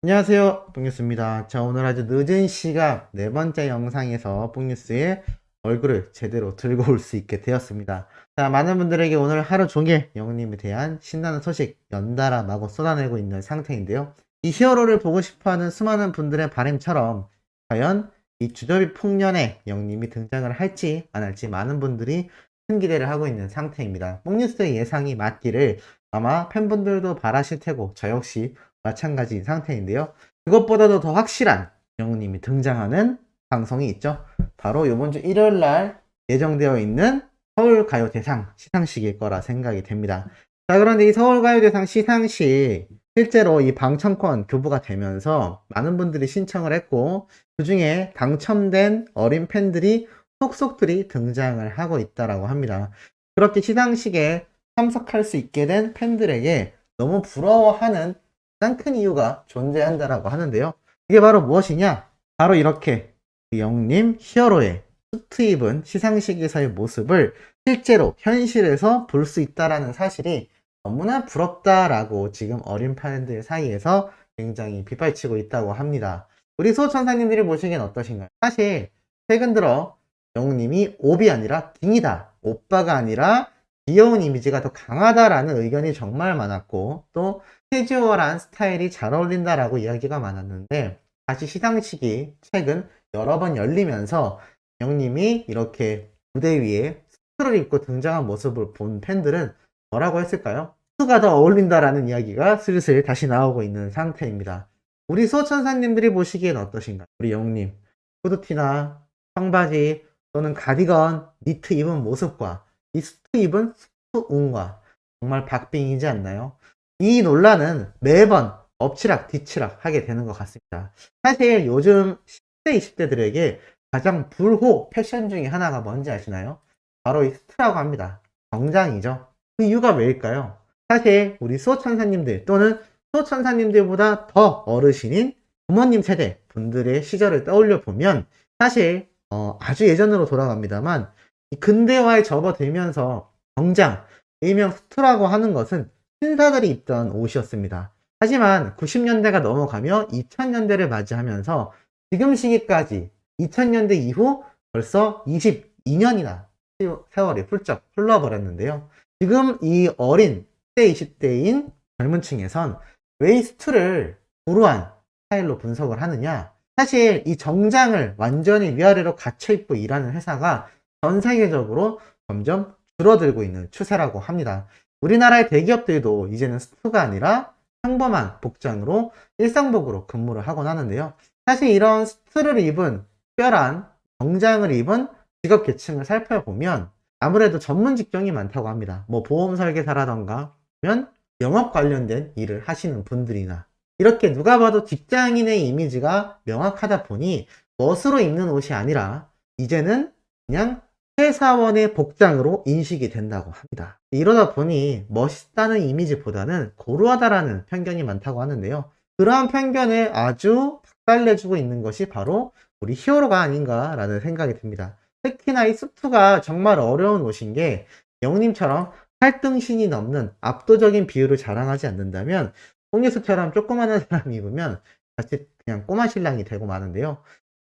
안녕하세요, 뽕뉴스입니다. 자, 오늘 아주 늦은 시각 네 번째 영상에서 뽕뉴스의 얼굴을 제대로 들고 올 수 있게 되었습니다. 자, 많은 분들에게 오늘 하루 종일 영웅님에 대한 신나는 소식 연달아 마구 쏟아내고 있는 상태인데요. 이 히어로를 보고 싶어하는 수많은 분들의 바람처럼 과연 이 주저비 풍년에 영웅님이 등장을 할지 안 할지 많은 분들이 큰 기대를 하고 있는 상태입니다. 뽕뉴스의 예상이 맞기를 아마 팬분들도 바라실 테고 저 역시 마찬가지인 상태인데요. 그것보다도 더 확실한 영웅님이 등장하는 방송이 있죠. 바로 이번 주 일요일 날 예정되어 있는 서울가요대상 시상식일 거라 생각이 됩니다. 자, 그런데 이 서울가요대상 시상식 실제로 이 방청권 교부가 되면서 많은 분들이 신청을 했고 그 중에 당첨된 어린 팬들이 속속들이 등장을 하고 있다라고 합니다. 그렇게 시상식에 참석할 수 있게 된 팬들에게 너무 부러워하는 가장 큰 이유가 존재한다라고 하는데요. 이게 바로 무엇이냐? 바로 이렇게 영웅님 히어로의 수트 입은 시상식에서의 모습을 실제로 현실에서 볼 수 있다라는 사실이 너무나 부럽다라고 지금 어린 팬들 사이에서 굉장히 빗발치고 있다고 합니다. 우리 소천사님들이 보시기엔 어떠신가요? 사실 최근 들어 영웅님이 옵이 아니라 딩이다, 오빠가 아니라 귀여운 이미지가 더 강하다라는 의견이 정말 많았고 또 캐주얼한 스타일이 잘 어울린다라고 이야기가 많았는데 다시 시상식이 최근 여러 번 열리면서 영님이 이렇게 무대 위에 수트를 입고 등장한 모습을 본 팬들은 뭐라고 했을까요? 수트가 더 어울린다라는 이야기가 슬슬 다시 나오고 있는 상태입니다. 우리 소천사님들이 보시기엔 어떠신가요? 우리 영님 후드티나 청바지 또는 가디건, 니트 입은 모습과 이 수트 입은 수트운과 정말 박빙이지 않나요? 이 논란은 매번 엎치락 뒤치락 하게 되는 것 같습니다. 사실 요즘 10대, 20대들에게 가장 불호 패션 중에 하나가 뭔지 아시나요? 바로 이 스트라고 합니다. 정장이죠. 그 이유가 왜일까요? 사실 우리 수호천사님들 또는 수호천사님들보다 더 어르신인 부모님 세대 분들의 시절을 떠올려 보면 사실 아주 예전으로 돌아갑니다만 근대화에 접어들면서 정장, 일명 스트라고 하는 것은 신사들이 입던 옷이었습니다. 하지만 90년대가 넘어가며 2000년대를 맞이하면서 지금 시기까지 2000년대 이후 벌써 22년이나 세월이 훌쩍 흘러버렸는데요. 지금 이 어린 10대, 20대인 젊은 층에선 웨이스트를 불우한 스타일로 분석을 하느냐? 사실 이 정장을 완전히 위아래로 갇혀 입고 일하는 회사가 전 세계적으로 점점 줄어들고 있는 추세라고 합니다. 우리나라의 대기업들도 이제는 스투가 아니라 평범한 복장으로 일상복으로 근무를 하곤 하는데요. 사실 이런 스투를 입은 특별한 정장을 입은 직업 계층을 살펴보면 아무래도 전문 직종이 많다고 합니다. 뭐 보험 설계사라던가 면 영업 관련된 일을 하시는 분들이나 이렇게 누가 봐도 직장인의 이미지가 명확하다 보니 멋으로 입는 옷이 아니라 이제는 그냥 회사원의 복장으로 인식이 된다고 합니다. 이러다 보니 멋있다는 이미지보다는 고루하다라는 편견이 많다고 하는데요. 그러한 편견을 아주 박살내주고 있는 것이 바로 우리 히어로가 아닌가라는 생각이 듭니다. 특히나 이 수트가 정말 어려운 옷인 게 영님처럼 팔등신이 넘는 압도적인 비율을 자랑하지 않는다면 홍예수처럼 조그마한 사람이 입으면 자칫 그냥 꼬마 신랑이 되고 마는데요.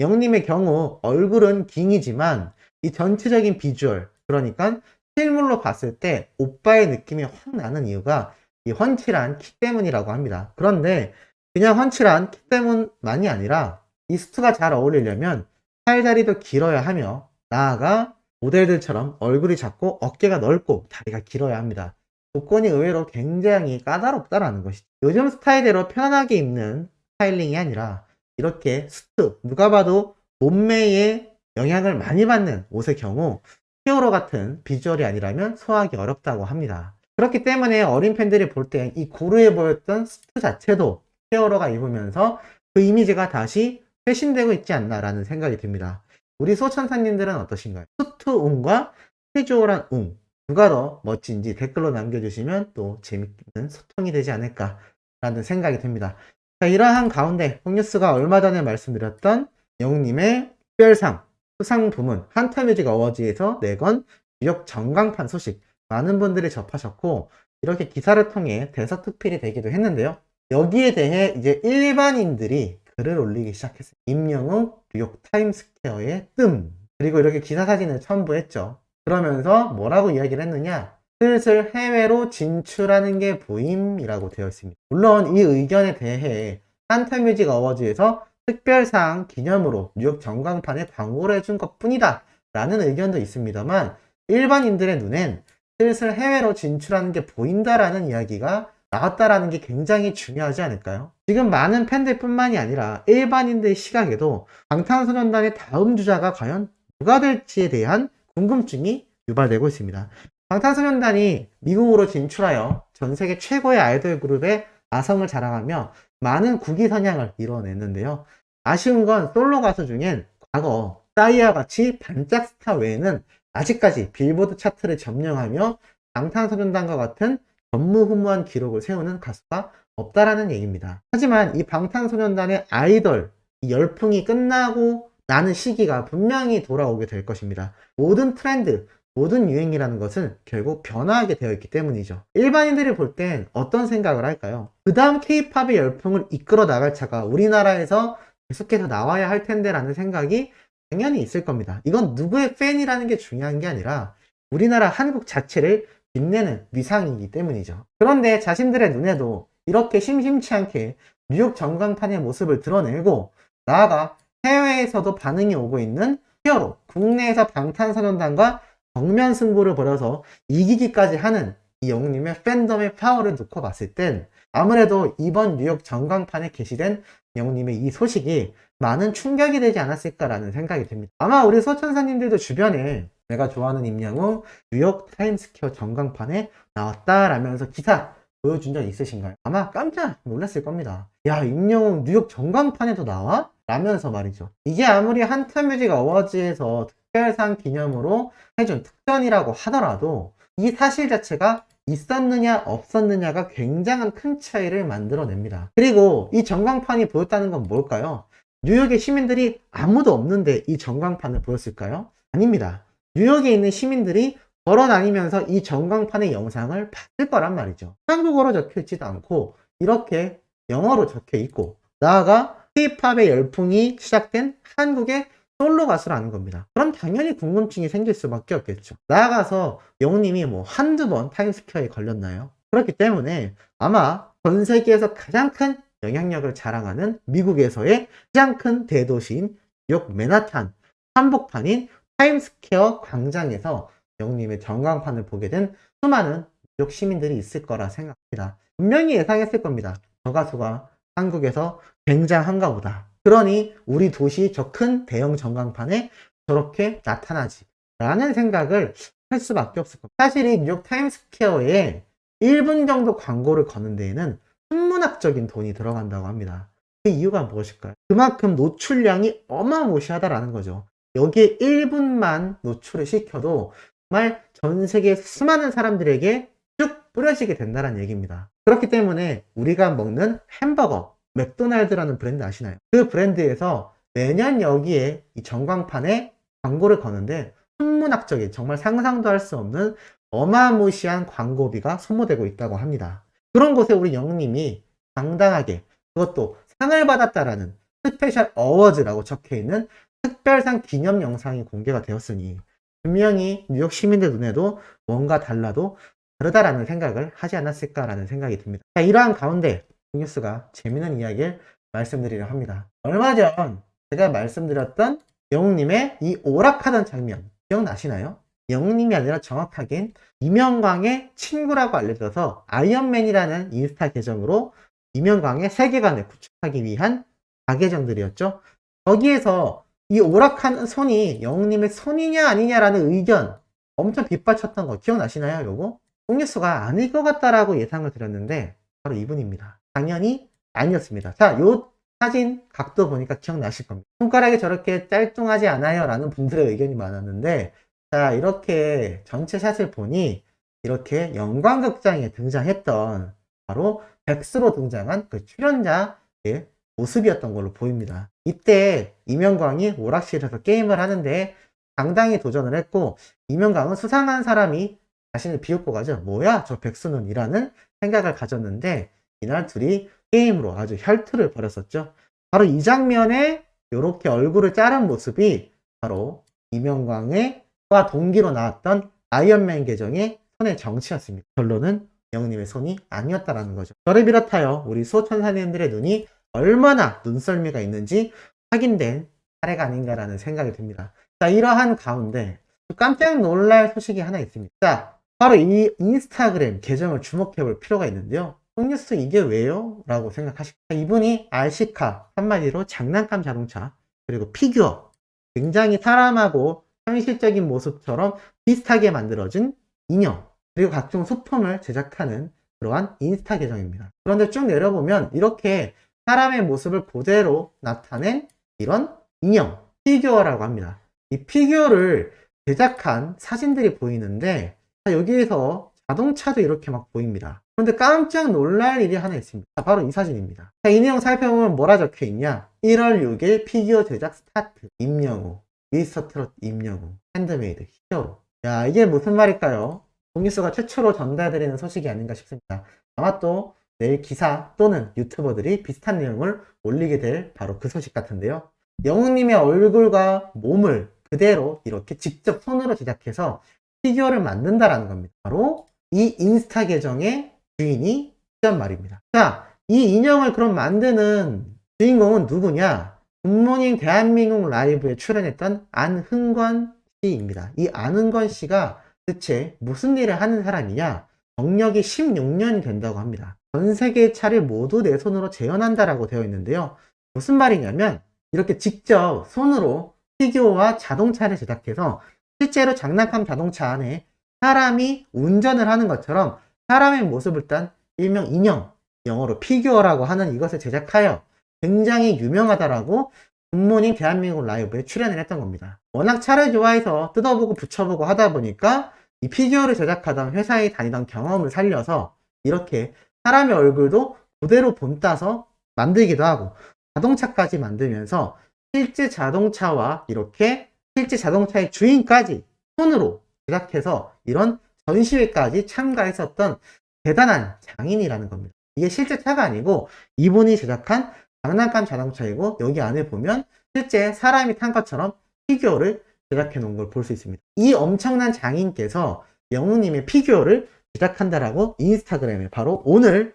영님의 경우 얼굴은 깅이지만 이 전체적인 비주얼, 그러니까 실물로 봤을 때 오빠의 느낌이 확 나는 이유가 이 훤칠한 키 때문이라고 합니다. 그런데 그냥 훤칠한 키 때문만이 아니라 이 수트가 잘 어울리려면 팔다리도 길어야 하며 나아가 모델들처럼 얼굴이 작고 어깨가 넓고 다리가 길어야 합니다. 조건이 의외로 굉장히 까다롭다라는 것이죠. 요즘 스타일대로 편안하게 입는 스타일링이 아니라 이렇게 수트, 누가 봐도 몸매에 영향을 많이 받는 옷의 경우 히어로 같은 비주얼이 아니라면 소화하기 어렵다고 합니다. 그렇기 때문에 어린 팬들이 볼 때 이 고루해 보였던 수트 자체도 히어로가 입으면서 그 이미지가 다시 회신되고 있지 않나라는 생각이 듭니다. 우리 소천사님들은 어떠신가요? 수트웅과 캐주얼한 웅 누가 더 멋진지 댓글로 남겨주시면 또 재밌는 소통이 되지 않을까라는 생각이 듭니다. 자, 이러한 가운데 홍뉴스가 얼마 전에 말씀드렸던 영웅님의 특별상 수상 부문 한터뮤직 어워즈에서 내건 유력 전광판 소식 많은 분들이 접하셨고 이렇게 기사를 통해 대서특필이 되기도 했는데요. 여기에 대해 이제 일반인들이 글을 올리기 시작했어요. 임영웅 뉴욕 타임스퀘어의 뜸. 그리고 이렇게 기사 사진을 첨부했죠. 그러면서 뭐라고 이야기를 했느냐? 슬슬 해외로 진출하는 게 보임이라고 되어 있습니다. 물론 이 의견에 대해 한타뮤직 어워즈에서 특별상 기념으로 뉴욕 전광판에 광고를 해준 것 뿐이다 라는 의견도 있습니다만, 일반인들의 눈엔 슬슬 해외로 진출하는 게 보인다라는 이야기가 나왔다라는 게 굉장히 중요하지 않을까요? 지금 많은 팬들 뿐만이 아니라 일반인들의 시각에도 방탄소년단의 다음 주자가 과연 누가 될지에 대한 궁금증이 유발되고 있습니다. 방탄소년단이 미국으로 진출하여 전 세계 최고의 아이돌 그룹의 아성을 자랑하며 많은 국위 선양을 이뤄냈는데요. 아쉬운 건 솔로 가수 중엔 과거 싸이와 같이 반짝 스타 외에는 아직까지 빌보드 차트를 점령하며 방탄소년단과 같은 전무후무한 기록을 세우는 가수가 없다라는 얘기입니다. 하지만 이 방탄소년단의 아이돌 이 열풍이 끝나고 나는 시기가 분명히 돌아오게 될 것입니다. 모든 트렌드, 모든 유행이라는 것은 결국 변화하게 되어 있기 때문이죠. 일반인들이 볼 땐 어떤 생각을 할까요? 그 다음 K-팝의 열풍을 이끌어 나갈 차가 우리나라에서 계속해서 나와야 할 텐데 라는 생각이 당연히 있을 겁니다. 이건 누구의 팬이라는 게 중요한 게 아니라 우리나라 한국 자체를 빛내는 위상이기 때문이죠. 그런데 자신들의 눈에도 이렇게 심심치 않게 뉴욕 전광판의 모습을 드러내고 나아가 해외에서도 반응이 오고 있는 히어로, 국내에서 방탄소년단과 정면 승부를 벌여서 이기기까지 하는 이 영웅님의 팬덤의 파워를 놓고 봤을 땐 아무래도 이번 뉴욕 전광판에 게시된 영웅님의 이 소식이 많은 충격이 되지 않았을까라는 생각이 듭니다. 아마 우리 소천사님들도 주변에 내가 좋아하는 임영웅 뉴욕 타임스퀘어 전광판에 나왔다라면서 기사 보여준 적 있으신가요? 아마 깜짝 놀랐을 겁니다. 야, 임영웅 뉴욕 전광판에도 나와? 라면서 말이죠. 이게 아무리 한타뮤직 어워즈에서 특별상 기념으로 해준 특전이라고 하더라도 이 사실 자체가 있었느냐 없었느냐가 굉장한 큰 차이를 만들어냅니다. 그리고 이 전광판이 보였다는 건 뭘까요? 뉴욕의 시민들이 아무도 없는데 이 전광판을 보였을까요? 아닙니다. 뉴욕에 있는 시민들이 걸어다니면서 이 전광판의 영상을 봤을 거란 말이죠. 한국어로 적혀 있지도 않고 이렇게 영어로 적혀 있고, 나아가 K-팝의 열풍이 시작된 한국의 솔로 가수라는 겁니다. 그럼 당연히 궁금증이 생길 수밖에 없겠죠. 나아가서 영웅님이 뭐 한두 번 타임스퀘어에 걸렸나요? 그렇기 때문에 아마 전 세계에서 가장 큰 영향력을 자랑하는 미국에서의 가장 큰 대도시인 뉴욕 맨하탄 한복판인 타임스퀘어 광장에서 영웅님의 전광판을 보게 된 수많은 뉴욕 시민들이 있을 거라 생각합니다. 분명히 예상했을 겁니다. 저 가수가 한국에서 굉장한가 보다. 그러니 우리 도시 저 큰 대형 전광판에 저렇게 나타나지 라는 생각을 할 수밖에 없을 겁니다. 사실 이 뉴욕 타임스퀘어에 1분 정도 광고를 거는 데에는 천문학적인 돈이 들어간다고 합니다. 그 이유가 무엇일까요? 그만큼 노출량이 어마무시하다라는 거죠. 여기에 1분만 노출을 시켜도 정말 전 세계 수많은 사람들에게 쭉 뿌려지게 된다는 얘기입니다. 그렇기 때문에 우리가 먹는 햄버거, 맥도날드라는 브랜드 아시나요? 그 브랜드에서 매년 여기에 이 전광판에 광고를 거는데 천문학적인, 정말 상상도 할 수 없는 어마무시한 광고비가 소모되고 있다고 합니다. 그런 곳에 우리 영웅님이 당당하게, 그것도 상을 받았다라는 스페셜 어워즈라고 적혀있는 특별상 기념 영상이 공개가 되었으니 분명히 뉴욕 시민들 눈에도 뭔가 달라도 다르다라는 생각을 하지 않았을까라는 생각이 듭니다. 자, 이러한 가운데 뉴스가 재미있는 이야기를 말씀드리려 합니다. 얼마 전 제가 말씀드렸던 영웅님의 이 오락하던 장면 기억나시나요? 영웅님이 아니라 정확하긴 이명광의 친구라고 알려져서 아이언맨이라는 인스타 계정으로 이명광의 세계관을 구축하기 위한 자계정들이었죠. 거기에서 이 오락하는 손이 영웅님의 손이냐 아니냐라는 의견 엄청 빗받쳤던 거 기억나시나요? 요거? 뽕뉴스가 아닐 것 같다라고 예상을 드렸는데 바로 이분입니다. 당연히 아니었습니다. 자, 요 사진 각도 보니까 기억나실 겁니다. 손가락이 저렇게 짤뚱하지 않아요 라는 분들의 의견이 많았는데, 자, 이렇게 전체 샷을 보니 이렇게 영광극장에 등장했던 바로 백수로 등장한 그 출연자의 모습이었던 걸로 보입니다. 이때 이명광이 오락실에서 게임을 하는데 당당히 도전을 했고, 이명광은 수상한 사람이 자신을 비웃고 가죠. 뭐야 저 백수는 이라는 생각을 가졌는데, 이날 둘이 게임으로 아주 혈투를 벌였었죠. 바로 이 장면에 이렇게 얼굴을 자른 모습이 바로 이명광과 동기로 나왔던 아이언맨 계정의 손의 정치였습니다. 결론은 영웅님의 손이 아니었다라는 거죠. 저를 비롯하여 우리 수호천사님들의 눈이 얼마나 눈썰미가 있는지 확인된 사례가 아닌가라는 생각이 듭니다. 자, 이러한 가운데 깜짝 놀랄 소식이 하나 있습니다. 자, 바로 이 인스타그램 계정을 주목해 볼 필요가 있는데요. 뽕뉴스 이게 왜요? 라고 생각하시죠. 이분이 RC카, 한마디로 장난감 자동차, 그리고 피규어, 굉장히 사람하고 현실적인 모습처럼 비슷하게 만들어진 인형, 그리고 각종 소품을 제작하는 그러한 인스타 계정입니다. 그런데 쭉 내려보면 이렇게 사람의 모습을 그대로 나타낸 이런 인형, 피규어라고 합니다. 이 피규어를 제작한 사진들이 보이는데 여기에서 자동차도 이렇게 막 보입니다. 그런데 깜짝 놀랄 일이 하나 있습니다. 바로 이 사진입니다. 자, 이 내용 살펴보면 뭐라 적혀 있냐? 1월 6일 피규어 제작 스타트. 임영웅, 미스터 트롯 임영웅, 핸드메이드, 히어로. 야, 이게 무슨 말일까요? 뽕뉴스가 최초로 전달드리는 소식이 아닌가 싶습니다. 아마 또 내일 기사 또는 유튜버들이 비슷한 내용을 올리게 될 바로 그 소식 같은데요. 영웅님의 얼굴과 몸을 그대로 이렇게 직접 손으로 제작해서 피규어를 만든다라는 겁니다. 바로 이 인스타 계정의 주인이 시란 말입니다. 자, 이 인형을 그럼 만드는 주인공은 누구냐? 굿모닝 대한민국 라이브에 출연했던 안흥권 씨입니다. 이 안흥권 씨가 대체 무슨 일을 하는 사람이냐? 경력이 16년이 된다고 합니다. 전 세계의 차를 모두 내 손으로 재현한다라고 되어 있는데요. 무슨 말이냐면 이렇게 직접 손으로 피규어와 자동차를 제작해서 실제로 장난감 자동차 안에 사람이 운전을 하는 것처럼 사람의 모습을 딴 일명 인형, 영어로 피규어라고 하는 이것을 제작하여 굉장히 유명하다라고 굿모닝 대한민국 라이브에 출연을 했던 겁니다. 워낙 차를 좋아해서 뜯어보고 붙여보고 하다 보니까 이 피규어를 제작하던 회사에 다니던 경험을 살려서 이렇게 사람의 얼굴도 그대로 본따서 만들기도 하고 자동차까지 만들면서 실제 자동차와 이렇게 실제 자동차의 주인까지 손으로 제작해서 이런 전시회까지 참가했었던 대단한 장인이라는 겁니다. 이게 실제 차가 아니고 이분이 제작한 장난감 자동차이고 여기 안에 보면 실제 사람이 탄 것처럼 피규어를 제작해 놓은 걸 볼 수 있습니다. 이 엄청난 장인께서 영웅님의 피규어를 제작한다라고 인스타그램에 바로 오늘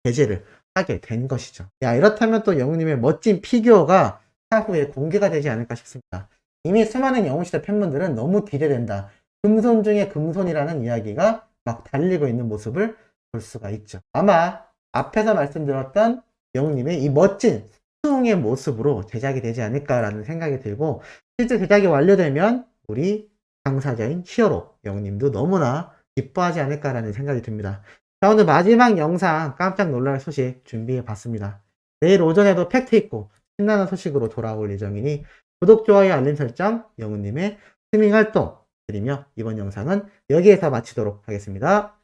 게재를 하게 된 것이죠. 야, 이렇다면 또 영웅님의 멋진 피규어가 차후에 공개가 되지 않을까 싶습니다. 이미 수많은 영웅시대 팬분들은 너무 기대된다. 금손 중에 금손이라는 이야기가 막 달리고 있는 모습을 볼 수가 있죠. 아마 앞에서 말씀드렸던 영웅님의 이 멋진 수웅의 모습으로 제작이 되지 않을까라는 생각이 들고 실제 제작이 완료되면 우리 당사자인 히어로 영웅님도 너무나 기뻐하지 않을까라는 생각이 듭니다. 자, 오늘 마지막 영상 깜짝 놀랄 소식 준비해 봤습니다. 내일 오전에도 팩트 있고 신나는 소식으로 돌아올 예정이니 구독, 좋아요, 알림 설정, 영웅님의 스밍 활동 드리며 이번 영상은 여기에서 마치도록 하겠습니다.